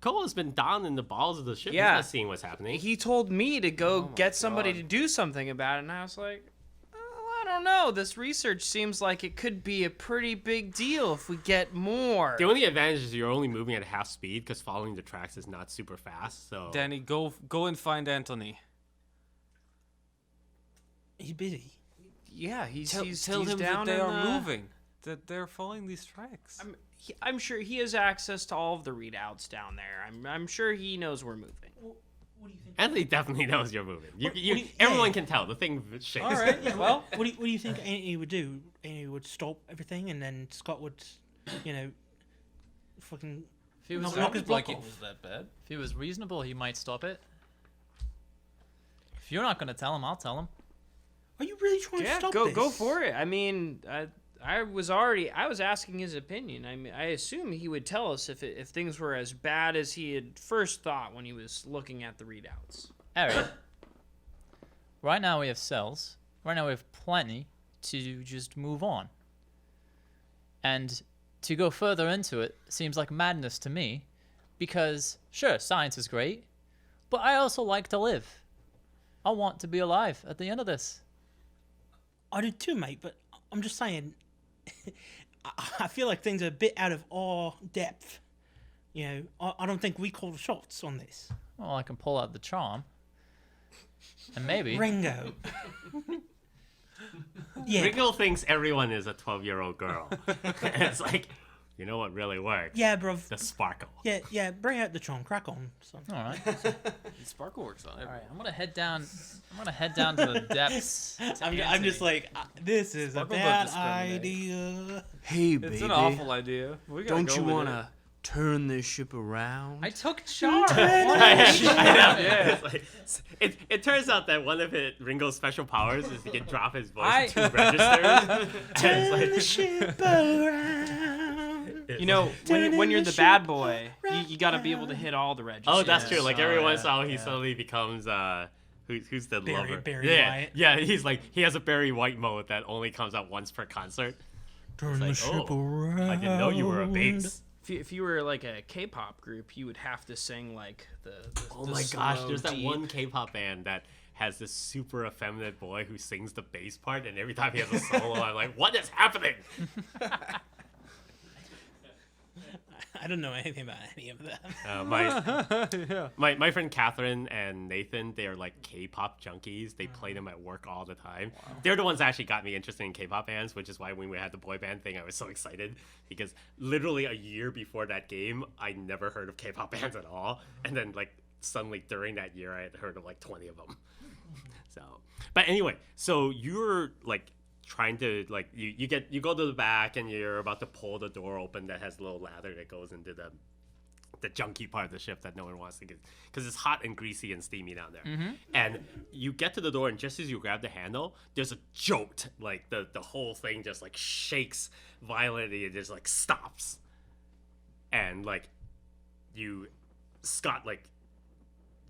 Cole has been down in the balls of the ship. Yeah. He's not seeing what's happening. He told me to go get somebody God. to do something about it, and I was like, I don't know. This research seems like it could be a pretty big deal if we get more. The only advantage is you're only moving at half speed because following the tracks is not super fast. So Danny, go and find Anthony. He's busy. Yeah, he's Tell he's him that down they in are the- moving. That they're following these tracks. I'm sure he has access to all of the readouts down there. I'm sure he knows we're moving. What do you think? Anthony definitely knows you're moving. What do you- Everyone yeah. can tell. The thing shakes. All right. Well, What do you think Anthony would do? Anthony would stop everything, and then Scott would, fucking If he was knock his block it off. was that bad. If he was reasonable, he might stop it. If you're not going to tell him, I'll tell him. Are you really trying to Yeah, stop go this? for it. I mean, I was asking his opinion. I mean, I assume he would tell us if things were as bad as he had first thought when he was looking at the readouts. Eric, right now we have cells. Right now we have plenty to just move on. And to go further into it seems like madness to me, because sure, science is great, but I also like to live. I want to be alive at the end of this. I do too, mate, but I'm just saying, I feel like things are a bit out of our depth. You know, I don't think we call the shots on this. Well, I can pull out the charm. And maybe. Ringo. Yeah. Ringo thinks everyone is a 12-year-old girl. It's like, you know what really works? Yeah, bruv. The sparkle. Yeah, bring out the charm. Crack on, son. All right. Sparkle works on it. All right. I'm gonna head down to the depths. I'm just like, this is Sparkle a don't bad discriminate. idea. Hey, baby. It's an awful idea. We gotta Don't go you with want it. to turn this ship around? I took charm. It's like, it turns out that one of Ringo's special powers is he can drop his voice to registers. Turn the And it's ship around. You know, when you're the bad boy, you got to be able to hit all the registers. oh, that's true. Like every Oh, once in a yeah, while, he yeah. suddenly becomes who's the Barry- lover? Barry yeah, White. yeah. He's like he has a Barry White mode that only comes out once per concert. Turn like, the ship oh, around. I didn't know you were a bass. If you were like a K-pop group, you would have to sing like the Oh the my gosh, slow, there's that deep- one K-pop band that has this super effeminate boy who sings the bass part, and every time he has a solo, I'm like, what is happening? I don't know anything about any of them. My friend Catherine and Nathan, they are like K-pop junkies. They play them at work all the time. They're the ones that actually got me interested in K-pop bands, which is why when we had the boy band thing, I was so excited because literally a year before that game, I never heard of K-pop bands at all. And then like suddenly during that year, I had heard of like 20 of them. So, but anyway, so you're like trying to like you go to the back and you're about to pull the door open that has a little ladder that goes into the junky part of the ship that no one wants to get because it's hot and greasy and steamy down there. And you get to the door and just as you grab the handle, there's a jolt. Like the whole thing just like shakes violently. It just like stops. And like Scott like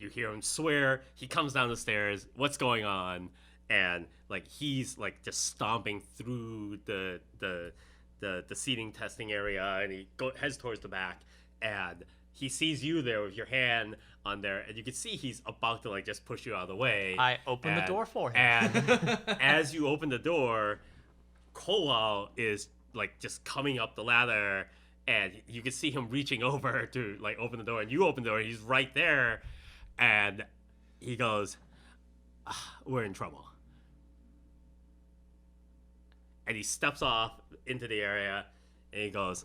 you hear him swear. He comes down the stairs. What's going on? And like he's like just stomping through the seating testing area, and he heads towards the back, and he sees you there with your hand on there, and you can see he's about to like just push you out of the way. I open the door for him. And as you open the door, Kowal is like just coming up the ladder, and you can see him reaching over to like open the door, and you open the door, and he's right there, and he goes, "We're in trouble." And he steps off into the area, and he goes,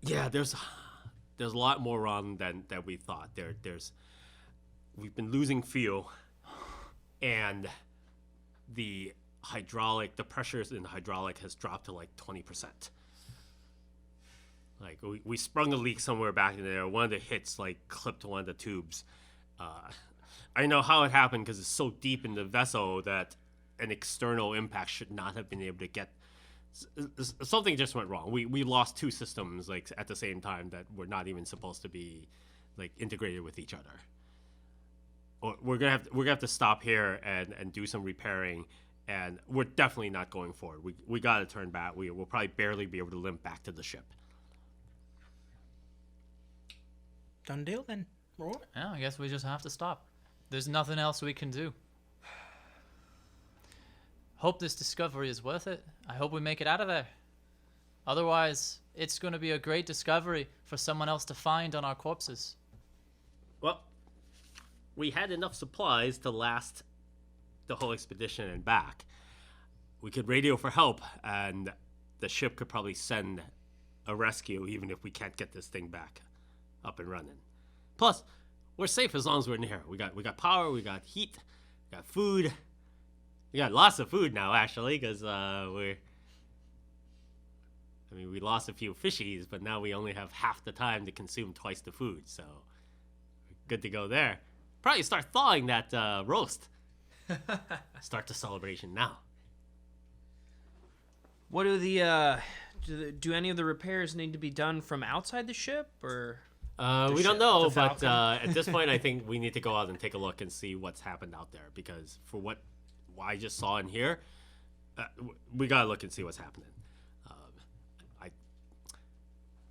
"Yeah, there's a lot more wrong than we thought. We've been losing fuel, and the pressures in the hydraulic has dropped to like 20%. Like we sprung a leak somewhere back in there. One of the hits like clipped one of the tubes. I know how it happened because it's so deep in the vessel that an external impact should not have been able to get. Something just went wrong. We lost two systems like at the same time that were not even supposed to be like integrated with each other. Or we're gonna have to stop here and do some repairing, and we're definitely not going forward. We got to turn back. We'll probably barely be able to limp back to the ship." Done deal then. Right. Yeah, I guess we just have to stop. There's nothing else we can do. Hope this discovery is worth it. I hope we make it out of there. Otherwise, it's going to be a great discovery for someone else to find on our corpses. Well, we had enough supplies to last the whole expedition and back. We could radio for help, and the ship could probably send a rescue even if we can't get this thing back up and running. Plus, we're safe as long as we're in here. We got power, we got heat, we got food. We got lots of food now, actually, because we lost a few fishies, but now we only have half the time to consume twice the food, so we're good to go there. Probably start thawing that roast. Start the celebration now. What do do any of the repairs need to be done from outside the ship, or? We don't know, the but Falcon? at this point, I think we need to go out and take a look and see what's happened out there. Because for what I just saw in here, we gotta look and see what's happening.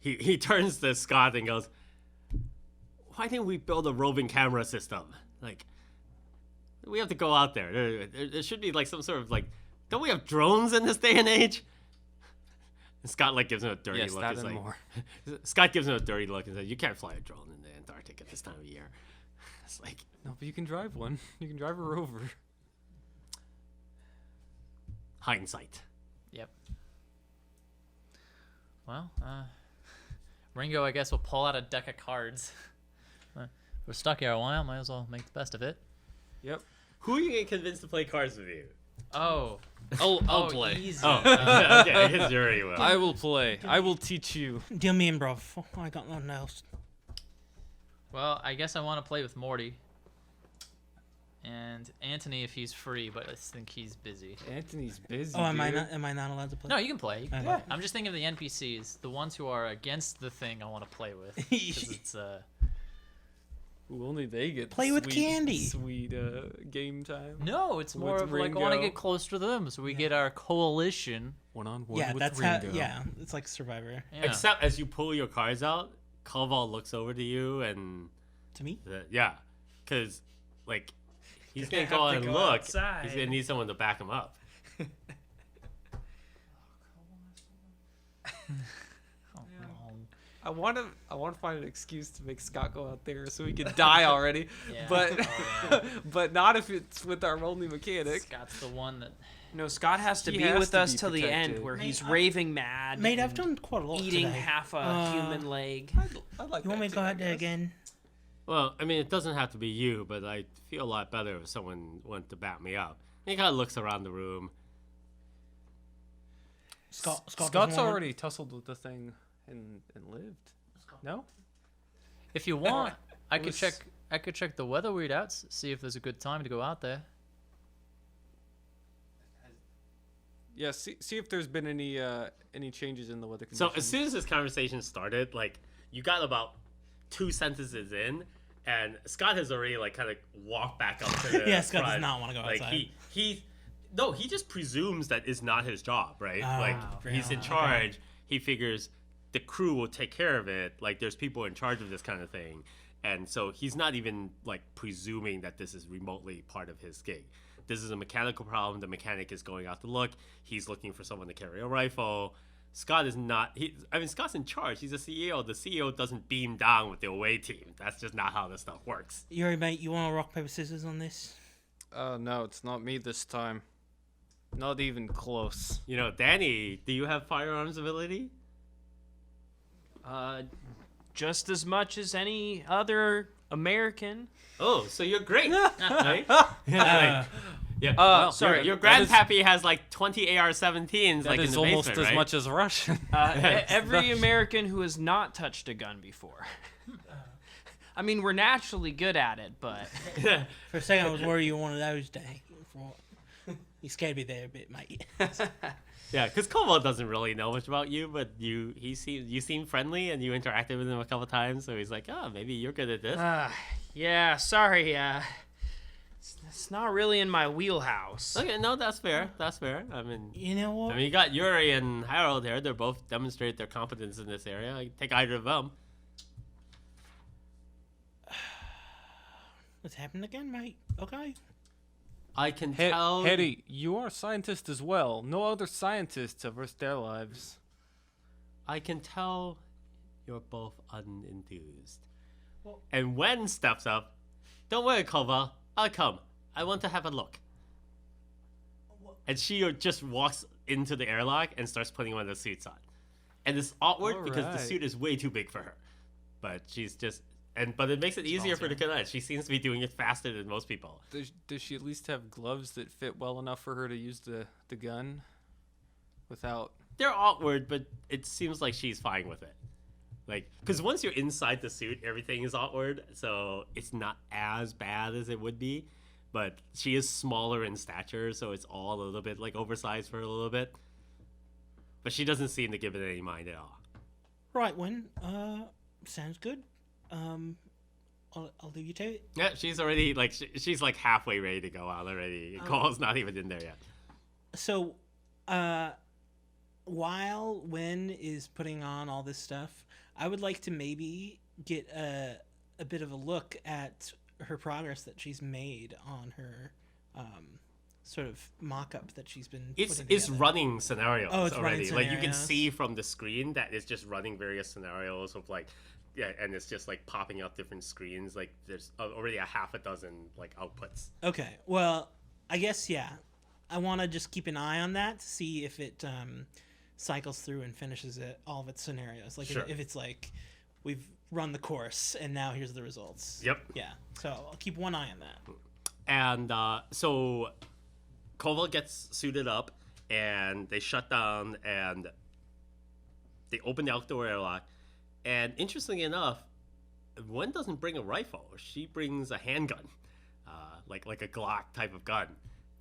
He turns to Scott and goes, "Why didn't we build a roving camera system? Like, we have to go out there. There should be like some sort of like, don't we have drones in this day and age?" And Scott like gives him a dirty Yes, look. that It's and like, more. Scott gives him a dirty look and says, "You can't fly a drone in the Antarctic at this time of year." It's like, No, but you can drive one. You can drive a rover. hindsight. Yep. Well, Ringo, I guess, will pull out a deck of cards. We're stuck here a while. Might as well make the best of it. Yep. Who are you gonna convince to play cards with you? Oh. I'll play. Easy. Oh, okay. I guess Yuri will. I will play. I will teach you. Deal me in, bro. I got nothing else. Well, I guess I want to play with Morty. And Anthony if he's free, but I think he's busy. Anthony's busy. Oh, am I dude. not allowed to play? No, you can play. Okay. Play. I'm just thinking of the NPCs, the ones who are against the thing I want to play with. 'Cause it's Ooh, only they get Play with sweet, candy. Sweet game time. no, it's more With of like I want to Ringo. get close to them, so we get our coalition. One-on-one Yeah, with that's Ringo. how. Yeah, it's like Survivor Yeah. Except as you pull your cards out, Koval looks over to you and to me. yeah, because like he's gonna Have go to out and go look. outside. He's gonna need someone to back him up. Oh, no. I want to find an excuse to make Scott go out there so he can die already. Yeah. But Oh, yeah. but not if it's with our only mechanic. Scott's the one that. No, Scott has to He be has with to us be till the end, protected. where Mate, he's I- raving mad. Mate, I've and done quite a lot eating today. half a human leg. I like You want me to go out there again? Well, I mean, it doesn't have to be you, but I feel a lot better if someone went to back me up. He kind of looks around the room. Scott Scott's doesn't wanna- already tussled with the thing and lived. No? If you want, I could was- check. I could check the weather readouts, see if there's a good time to go out there. Yeah, see if there's been any changes in the weather So conditions. as soon as this conversation started, like you got about 2 sentences in, and Scott has already like kind of walked back up to the Yeah, Scott does front. not wanna go like, outside. he just presumes that it's not his job, right? Ah, like he's in okay. charge. He figures the crew will take care of it. Like there's people in charge of this kind of thing, and so he's not even like presuming that this is remotely part of his gig. This is a mechanical problem. The mechanic is going out to look. He's looking for someone to carry a rifle. Scott is not. Scott's in charge. He's a CEO. The CEO doesn't beam down with the away team. That's just not how this stuff works. Yuri, mate, you want to rock paper scissors on this? No, it's not me this time. Not even close. You know, Danny, do you have firearms ability? Just as much as any other American. Oh, so you're great, right? Yeah. Well, sorry, Your that is- grandpappy has like 20 AR-17s, That like in is the almost basement, as right? much as Russian. Every American who has not touched a gun before. I mean, we're naturally good at it, but For a second, I was worried you were one of those, Danny. You scared me there a bit, mate. Yeah, because Koval doesn't really know much about you, but you seem friendly and you interacted with him a couple times, so he's like, oh, maybe you're good at this. yeah, sorry. It's not really in my wheelhouse. Okay, no, that's fair. That's fair. I mean, You know what? you got Yuri and Harold here. They're both demonstrate their competence in this area. I can take either of them. What's happened again, mate? Okay. I can tell. Hetty, you are a scientist as well. No other scientists have risked their lives. I can tell you're both unenthused. And Wen steps up. Don't worry, Koval. I'll come. I want to have a look. And she just walks into the airlock and starts putting one of the suits on. And it's awkward because the Alright. suit is way too big for her. But she's just... But it makes it easier for her to connect. She seems to be doing it faster than most people. Does she at least have gloves that fit well enough for her to use the gun without... They're awkward, but it seems like she's fine with it. Like, because once you're inside the suit, everything is awkward, so it's not as bad as it would be. but she is smaller in stature, so it's all a little bit like oversized for her a little bit. But she doesn't seem to give it any mind at all. Right, Win. Sounds good. I'll leave you to it. Yeah, she's already like she's like halfway ready to go out already. Cole's not even in there yet. So, while Win is putting on all this stuff, I would like to maybe get a bit of a look at her progress that she's made on her sort of mock-up that she's been It's putting it's together. running scenarios Oh, it's running already. Like you can scenarios. see from the screen that it's just running various scenarios of like and it's just like popping up different screens. Like there's already a half a dozen like outputs. Okay, well, I guess, yeah. I want to just keep an eye on that to see if it cycles through and finishes all of its scenarios. Like, Sure. if it's like, we've run the course and now here's the results. Yep. Yeah, so I'll keep one eye on that. And so Kova gets suited up and they shut down and they open the outdoor airlock. And interestingly enough, Gwen doesn't bring a rifle. She brings a handgun, like a Glock type of gun.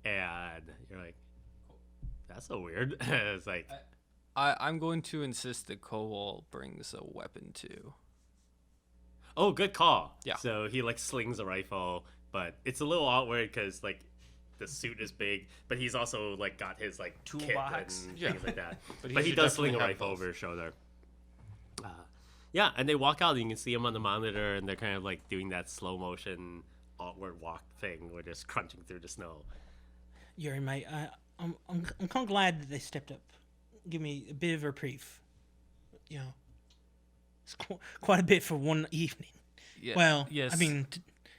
And you're like, that's so weird. It's like, I'm going to insist that Kowal brings a weapon too. oh, good call. Yeah. So he like slings a rifle, but it's a little awkward because like the suit is big, but he's also like got his like kit Toolbox. and Yeah. things like that. But But he he should does sling a definitely have rifle both. over his shoulder. Yeah, and they walk out and you can see him on the monitor and they're kind of like doing that slow motion awkward walk thing where they're just crunching through the snow. Yuri, mate, I'm kind of glad that they stepped up. Give me a bit of reprieve. You know, it's quite a bit for one evening. Yeah. Well, yes. I mean,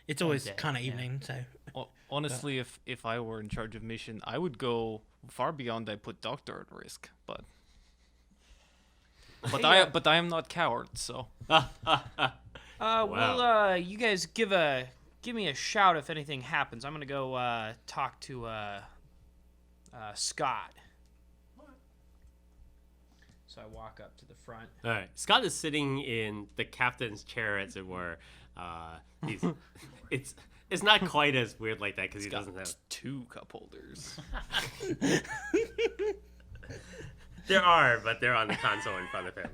it's always day, kind of yeah. evening, so. Honestly, if I were in charge of mission, I would go far beyond I put Doctor at risk. But I am not coward, so Well, you guys give me a shout if anything happens. I'm gonna go talk to Scott. So I walk up to the front. All right, Scott is sitting in the captain's chair, as it were. He's, it's not quite as weird like that because he doesn't have. 2 cup holders. There are, but they're on the console in front of him,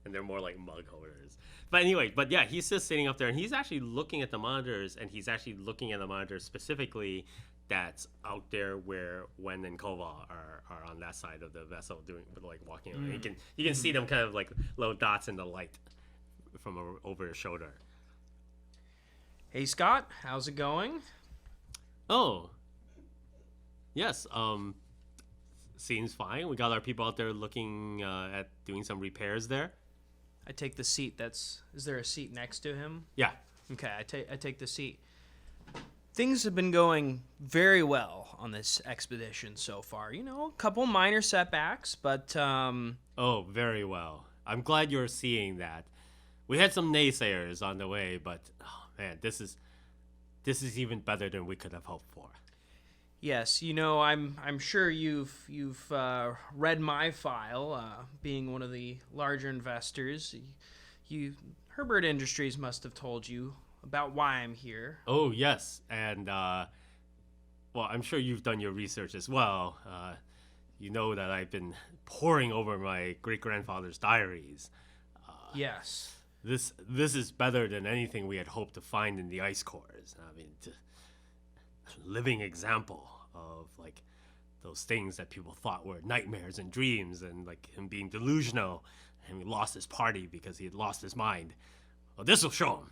and they're more like mug holders. But anyway, yeah, he's just sitting up there, and he's actually looking at the monitors, and he's actually looking at the monitors specifically that's out there where Wen and Kova are on that side of the vessel doing like walking around. You can see them kind of like little dots in the light from over his shoulder. Hey Scott, how's it going? Oh, yes. Seems fine. We got our people out there looking at doing some repairs there. I take the seat. Is there a seat next to him? Yeah. Okay, I take the seat. Things have been going very well on this expedition so far. You know, a couple minor setbacks, but Oh, very well. I'm glad you're seeing that. We had some naysayers on the way, but oh man, this is even better than we could have hoped for. yes, you know, I'm sure you've read my file. Being one of the larger investors, Herbert Industries must have told you about why I'm here. Oh yes, and well, I'm sure you've done your research as well. You know that I've been poring over my great-grandfather's diaries. Yes. This is better than anything we had hoped to find in the ice cores. I mean, living example of like those things that people thought were nightmares and dreams, and like him being delusional, and he lost his party because he had lost his mind. Well, this will show him.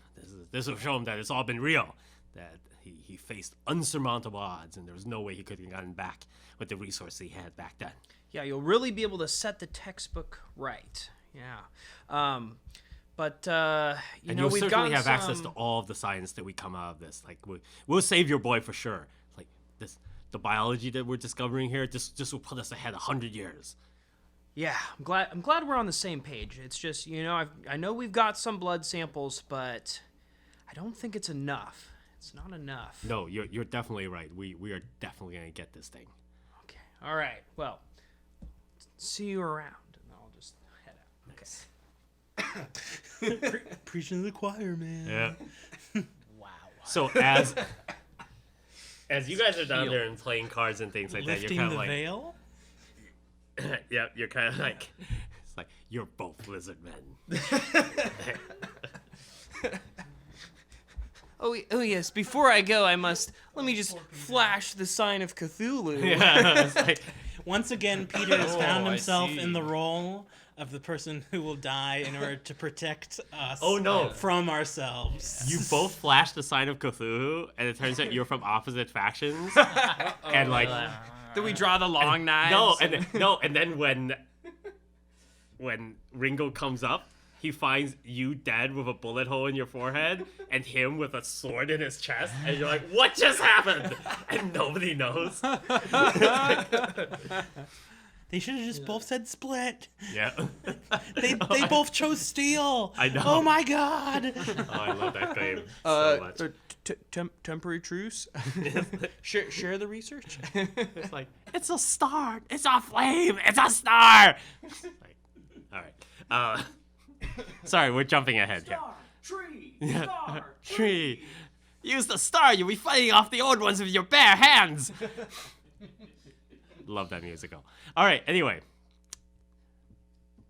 This will show him that it's all been real. That he faced unsurmountable odds, and there was no way he could have gotten back with the resources he had back then. Yeah, you'll really be able to set the textbook right. Yeah. But you And know, you'll we've certainly gotten have access to some- all of the science that we come out of this. Like we'll save your boy for sure. Like the biology that we're discovering here, just will put us ahead 100 years. Yeah, I'm glad we're on the same page. It's just, you know, I know we've got some blood samples, but I don't think it's enough. It's not enough. No, you're definitely right. We are definitely gonna get this thing. Okay. All right. Well, see you around, and I'll just head out. Okay. Preaching to the choir, man. Yeah. Wow. So As you guys are down there and playing cards and things like that, Lifting you're kind the of like, veil. yeah, you're kind of like, it's like you're both lizard men. Oh yes. Before I go, let me just flash the sign of Cthulhu. Yeah, it's like, Once again, Peter has found I himself see. in the role of the person who will die in order to protect us Oh, no. from ourselves. you both flash the sign of Cthulhu, and it turns out you're from opposite factions, and like, Do we draw the long knives? and then when Ringo comes up, he finds you dead with a bullet hole in your forehead, and him with a sword in his chest, and you're like, what just happened? And nobody knows. They should have just both said split. Yeah. They both chose steel. I know. Oh my god. Oh, I love that game so much. Temporary truce. share the research. It's like, it's a star, it's a flame, it's a star. Like, all right. Sorry, we're jumping ahead here. Tree. Tree. Use the star, you'll be fighting off the old ones with your bare hands. Love that musical. All right, anyway.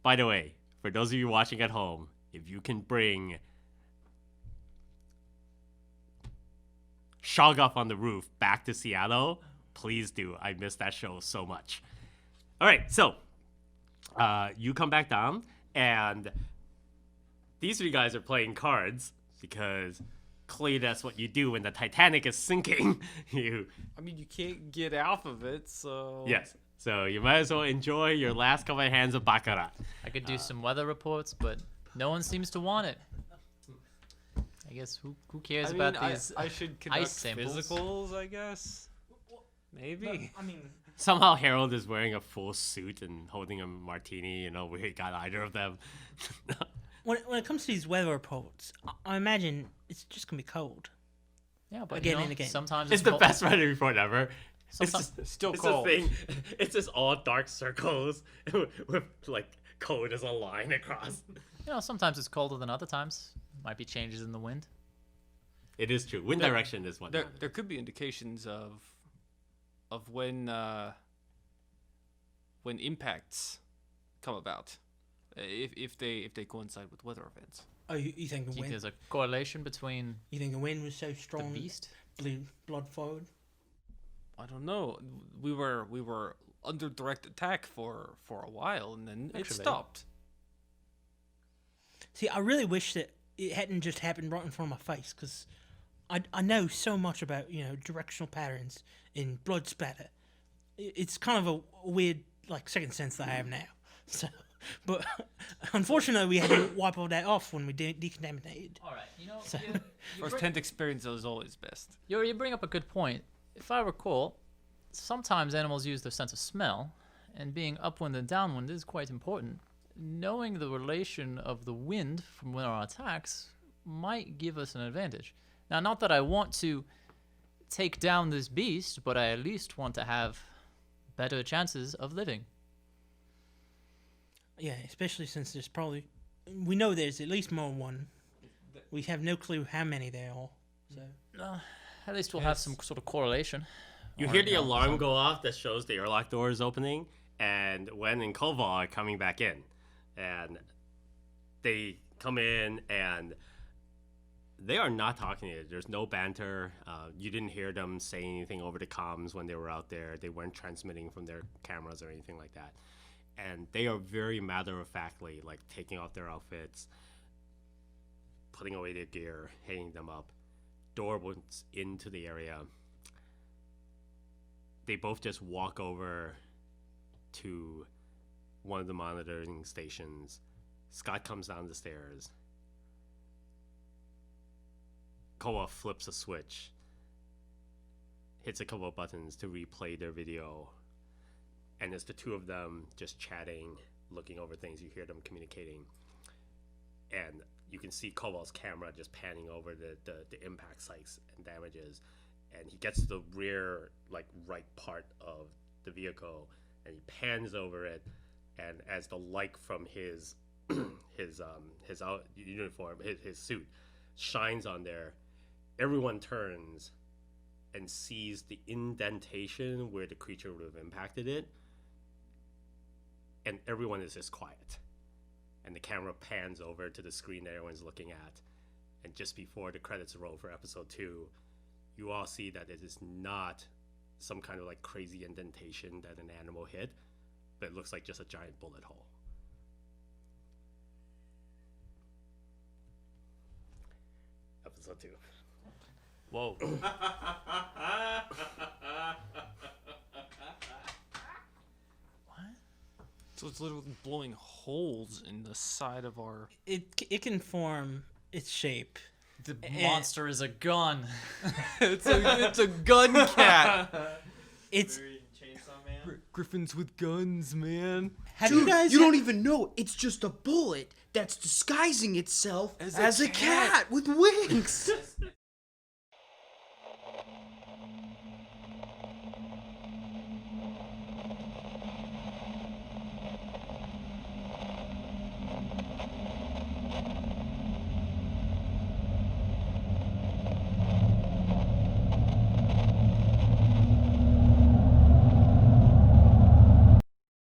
By the way, for those of you watching at home, if you can bring Shoggoth on the Roof back to Seattle, please do. I miss that show so much. All right, so you come back down, and these three guys are playing cards because clearly that's what you do when the Titanic is sinking. You I mean, you can't get off of it, so. Yes. So you might as well enjoy your last couple of hands of Baccarat. I could do some weather reports, but no one seems to want it. I guess who cares I about mean, these I should conduct samples? physicals, I guess. Maybe. I mean, Somehow Harold is wearing a full suit and holding a martini. You know, we got either of them. when it comes to these weather reports, I imagine it's just gonna be cold. Yeah, but Again you know, and again. sometimes It's the cold. best weather report ever. Sometimes- Still it's cold. a thing. It's just all dark circles with like code as a line across. You know, sometimes it's colder than other times. Might be changes in the wind. It is true. Wind direction is one. There could be indications of when impacts come about, if they coincide with weather events. Oh, you think the Do you think wind? there's a correlation between You think the wind was so the strong? beast? Blood flowed. I don't know. We were under direct attack for a while, and then it Actually. stopped. See, I really wish that it hadn't just happened right in front of my face, because I know so much about, directional patterns in blood splatter. It's kind of a weird, like, second sense that I have now. So, but unfortunately, we had to wipe all that off when we decontaminated. All right, you know, So- First-hand experience is always best. you bring up a good point. If I recall, sometimes animals use their sense of smell, and being upwind and downwind is quite important. Knowing the relation of the wind from when our attacks might give us an advantage. Now, not that I want to take down this beast, but I at least want to have better chances of living. Yeah, especially since we know there's at least more than one. We have no clue how many there are. So At least we'll have some sort of correlation. You Or, hear the you know, alarm some- go off that shows the airlock door is opening, and Wen and Koval are coming back in. And they come in, and they are not talking to you. There's no banter. You didn't hear them say anything over the comms when they were out there. They weren't transmitting from their cameras or anything like that. And they are very matter-of-factly, like, taking off their outfits, putting away their gear, hanging them up. Door opens into the area. They both just walk over to one of the monitoring stations. Scott comes down the stairs. Koa flips a switch, hits a couple of buttons to replay their video, and it's the two of them just chatting, looking over things. You hear them communicating, and you can see Koval's camera just panning over the impact sites and damages, and he gets to the rear, like, right part of the vehicle, and he pans over it, and as the light from his uniform, his suit shines on there, everyone turns and sees the indentation where the creature would have impacted it, and everyone is just quiet. And the camera pans over to the screen that everyone's looking at, and just before the credits roll for episode 2, you all see that it is not some kind of like crazy indentation that an animal hit, but it looks like just a giant bullet hole. Episode 2. Whoa. So it's literally blowing holes in the side of our. It can form its shape. The monster is a gun. It's a gun cat. It's Chainsaw Man. Griffins with guns, man. have Dude, you guys don't even know. It's just a bullet that's disguising itself as a cat with wings.